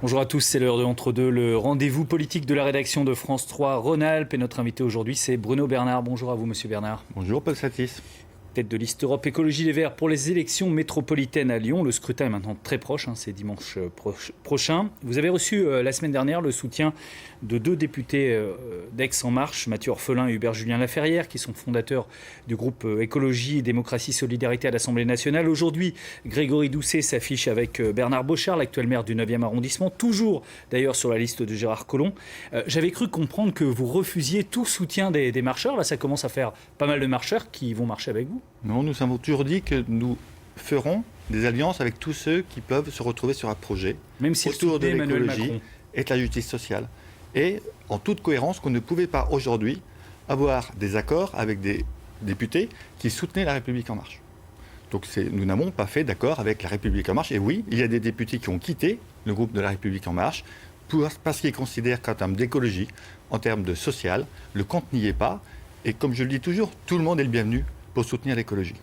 Bonjour à tous, c'est l'heure de Entre-deux, le rendez-vous politique de la rédaction de France 3 Rhône-Alpes. Et notre invité aujourd'hui, c'est Bruno Bernard. Bonjour à vous, monsieur Bernard. Bonjour, Paul Satis. Tête de liste Europe Écologie Les Verts pour les élections métropolitaines à Lyon. Le scrutin est maintenant très proche, c'est dimanche prochain. Vous avez reçu la semaine dernière le soutien de deux députés d'Aix-en Marche, Mathieu Orphelin et Hubert-Julien Laferrière, qui sont fondateurs du groupe Écologie, Démocratie, Solidarité à l'Assemblée nationale. Aujourd'hui, Grégory Doucet s'affiche avec Bernard Bochard, l'actuel maire du 9e arrondissement, toujours d'ailleurs sur la liste de Gérard Collomb. J'avais cru comprendre que vous refusiez tout soutien des marcheurs. Là, ça commence à faire pas mal de marcheurs qui vont marcher avec vous. Non, nous avons toujours dit que nous ferons des alliances avec tous ceux qui peuvent se retrouver sur un projet même si autour de l'écologie et de la justice sociale. Et en toute cohérence, qu'on ne pouvait pas aujourd'hui avoir des accords avec des députés qui soutenaient La République En Marche. Donc nous n'avons pas fait d'accord avec La République En Marche. Et oui, il y a des députés qui ont quitté le groupe de La République En Marche parce qu'ils considèrent qu'en termes d'écologie, en termes de social, le compte n'y est pas. Et comme je le dis toujours, tout le monde est le bienvenu pour soutenir l'écologie.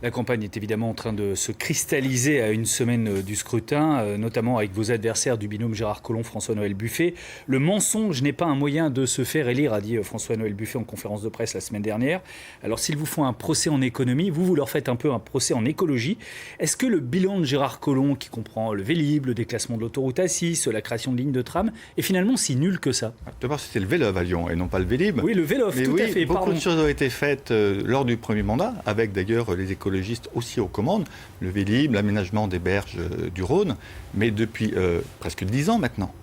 La campagne est évidemment en train de se cristalliser à une semaine du scrutin, notamment avec vos adversaires du binôme Gérard Collomb, François-Noël Buffet. Le mensonge n'est pas un moyen de se faire élire, a dit François-Noël Buffet en conférence de presse la semaine dernière. Alors s'ils vous font un procès en économie, vous leur faites un peu un procès en écologie. Est-ce que le bilan de Gérard Collomb, qui comprend le Vélib, le déclassement de l'autoroute A6, la création de lignes de tram, est finalement si nul que ça? D'abord, c'était le Vélov à Lyon et non pas le Vélib. Oui, le Vélov, tout à fait. Beaucoup de choses ont été faites lors du premier mandat, avec d'ailleurs les écologistes aussi aux commandes, le Vélib, l'aménagement des berges du Rhône, mais depuis presque 10 ans maintenant,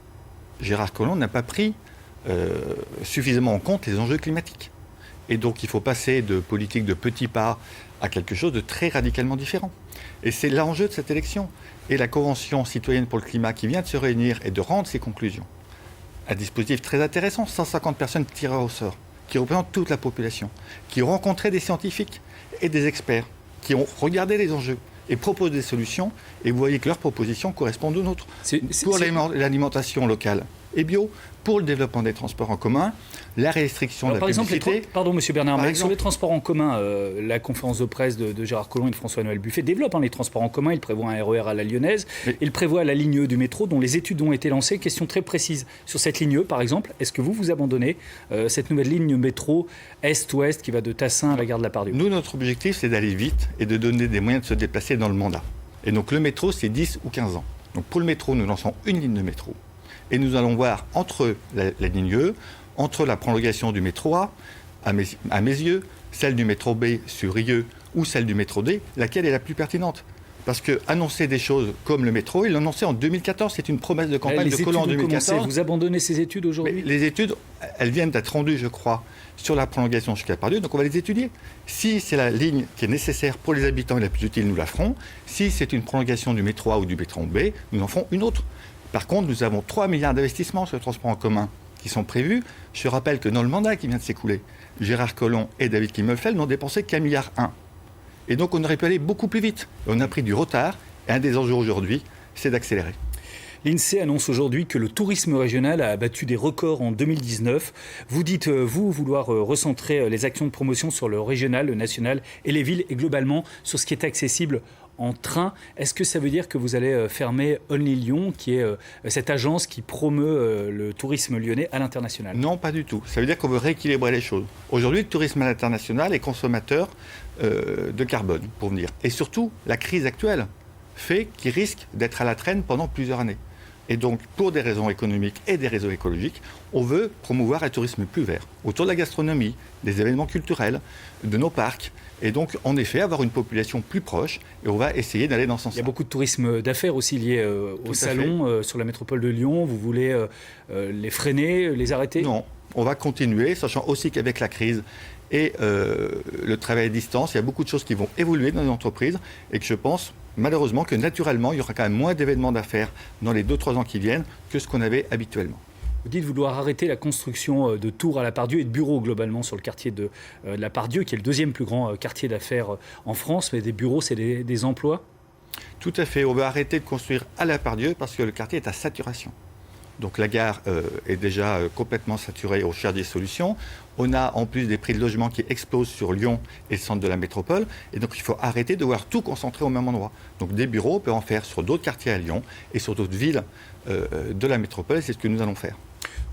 Gérard Collomb n'a pas pris suffisamment en compte les enjeux climatiques. Et donc il faut passer de politique de petits pas à quelque chose de très radicalement différent. Et c'est l'enjeu de cette élection. Et la Convention citoyenne pour le climat qui vient de se réunir et de rendre ses conclusions. Un dispositif très intéressant, 150 personnes tirées au sort, qui représentent toute la population, qui ont rencontré des scientifiques et des experts, qui ont regardé les enjeux et proposent des solutions, et vous voyez que leurs propositions correspondent aux nôtres. Pour l'alimentation locale et bio, pour le développement des transports en commun, la restriction de la publicité... Pardon, monsieur Bernard, mais sur les transports en commun, la conférence de presse de Gérard Collomb et de François-Noël Buffet développe les transports en commun. Il prévoit un RER à la lyonnaise. Il prévoit la ligne E du métro, dont les études ont été lancées. Question très précise. Sur cette ligne E, par exemple, est-ce que vous abandonnez cette nouvelle ligne métro Est-Ouest qui va de Tassin à la gare de la Pardieu? Nous, notre objectif, c'est d'aller vite et de donner des moyens de se déplacer dans le mandat. Et donc le métro, c'est 10 ou 15 ans. Donc pour le métro, nous lançons une ligne de métro. Et nous allons voir entre la ligne E, entre la prolongation du métro A, à mes yeux, celle du métro B sur Rieux ou celle du métro D, laquelle est la plus pertinente. Parce qu'annoncer des choses comme le métro, il l'a annoncé en 2014, c'est une promesse de campagne de Collomb en 2014. Vous abandonnez ces études aujourd'hui? Les études, elles viennent d'être rendues, je crois, sur la prolongation jusqu'à Pardieu, donc on va les étudier. Si c'est la ligne qui est nécessaire pour les habitants et la plus utile, nous la ferons. Si c'est une prolongation du métro A ou du métro B, nous en ferons une autre. Par contre, nous avons 3 milliards d'investissements sur le transport en commun qui sont prévus. Je rappelle que dans le mandat qui vient de s'écouler, Gérard Collomb et David Kimmelfeld n'ont dépensé qu'1,1 milliard. Et donc on aurait pu aller beaucoup plus vite. On a pris du retard. Et un des enjeux aujourd'hui, c'est d'accélérer. L'INSEE annonce aujourd'hui que le tourisme régional a battu des records en 2019. Vous dites, vouloir recentrer les actions de promotion sur le régional, le national et les villes, et globalement sur ce qui est accessible en train. Est-ce que ça veut dire que vous allez fermer Only Lyon, qui est cette agence qui promeut le tourisme lyonnais à l'international? Non, pas du tout. Ça veut dire qu'on veut rééquilibrer les choses. Aujourd'hui, le tourisme à l'international est consommateur de carbone, pour venir. Et surtout, la crise actuelle fait qu'il risque d'être à la traîne pendant plusieurs années. Et donc, pour des raisons économiques et des raisons écologiques, on veut promouvoir un tourisme plus vert, autour de la gastronomie, des événements culturels, de nos parcs. Et donc, en effet, avoir une population plus proche, et on va essayer d'aller dans ce sens-là. Il y a beaucoup de tourisme d'affaires aussi lié au salon sur la métropole de Lyon. Vous voulez les freiner, les arrêter? Non, on va continuer, sachant aussi qu'avec la crise et le travail à distance, il y a beaucoup de choses qui vont évoluer dans les entreprises, et que je pense malheureusement que naturellement, il y aura quand même moins d'événements d'affaires dans les 2-3 ans qui viennent que ce qu'on avait habituellement. Vous dites vouloir arrêter la construction de tours à la Pardieu et de bureaux globalement sur le quartier de la Pardieu, qui est le deuxième plus grand quartier d'affaires en France. Mais des bureaux, c'est des emplois? Tout à fait. On veut arrêter de construire à la Pardieu parce que le quartier est à saturation. Donc la gare est déjà complètement saturée, on cherche des solutions. On a en plus des prix de logement qui explosent sur Lyon et le centre de la métropole. Et donc il faut arrêter de voir tout concentrer au même endroit. Donc des bureaux, on peut en faire sur d'autres quartiers à Lyon et sur d'autres villes de la métropole. C'est ce que nous allons faire.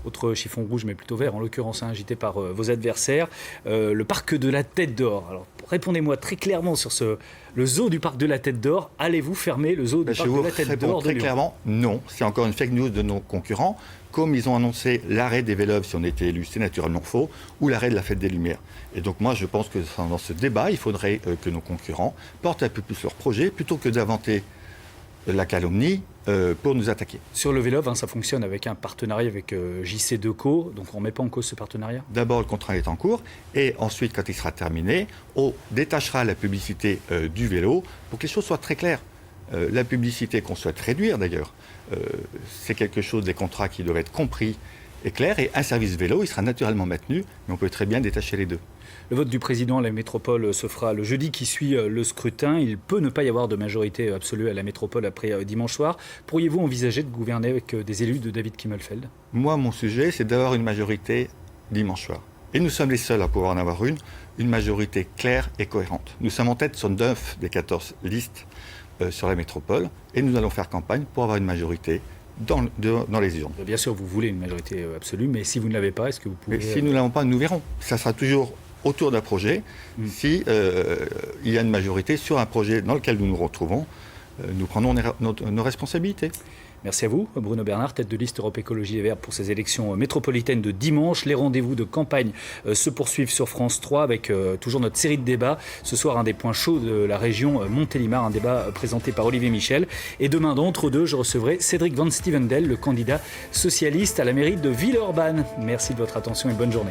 Autre chiffon rouge, mais plutôt vert, en l'occurrence agité par vos adversaires, le parc de la Tête d'Or. Alors répondez-moi très clairement sur le zoo du parc de la Tête d'Or. Allez-vous fermer le zoo du parc de la Tête d'Or de Très Lyon ? clairement, non. C'est encore une fake news de nos concurrents. Comme ils ont annoncé l'arrêt des Vélov si on était élu, c'est naturellement faux, ou l'arrêt de la Fête des Lumières. Et donc moi, je pense que dans ce débat, il faudrait que nos concurrents portent un peu plus leurs projets plutôt que d'inventer la calomnie pour nous attaquer. Sur le Vélov, ça fonctionne avec un partenariat avec JC Decaux, donc on ne remet pas en cause ce partenariat ? D'abord, le contrat est en cours, et ensuite, quand il sera terminé, on détachera la publicité du vélo pour que les choses soient très claires. La publicité qu'on souhaite réduire d'ailleurs, c'est quelque chose des contrats qui doivent être compris et clairs, et un service vélo, il sera naturellement maintenu, mais on peut très bien détacher les deux. Le vote du président à la métropole se fera le jeudi qui suit le scrutin. Il peut ne pas y avoir de majorité absolue à la métropole après dimanche soir. Pourriez-vous envisager de gouverner avec des élus de David Kimmelfeld ? Moi, mon sujet, c'est d'avoir une majorité dimanche soir. Et nous sommes les seuls à pouvoir en avoir une majorité claire et cohérente. Nous sommes en tête sur 9 des 14 listes sur la métropole, et nous allons faire campagne pour avoir une majorité dans les urnes. Bien sûr, vous voulez une majorité absolue, mais si vous ne l'avez pas, est-ce que vous pouvez... Mais si nous ne l'avons pas, nous verrons. Ça sera toujours autour d'un projet. Si il y a une majorité sur un projet dans lequel nous nous retrouvons, nous prenons nos responsabilités. Merci à vous, Bruno Bernard, tête de liste Europe Écologie Les Verts pour ces élections métropolitaines de dimanche. Les rendez-vous de campagne se poursuivent sur France 3 avec toujours notre série de débats. Ce soir, un des points chauds de la région Montélimar, un débat présenté par Olivier Michel. Et demain, d'entre deux, je recevrai Cédric Van Stevendel, le candidat socialiste à la mairie de Villeurbanne. Merci de votre attention et bonne journée.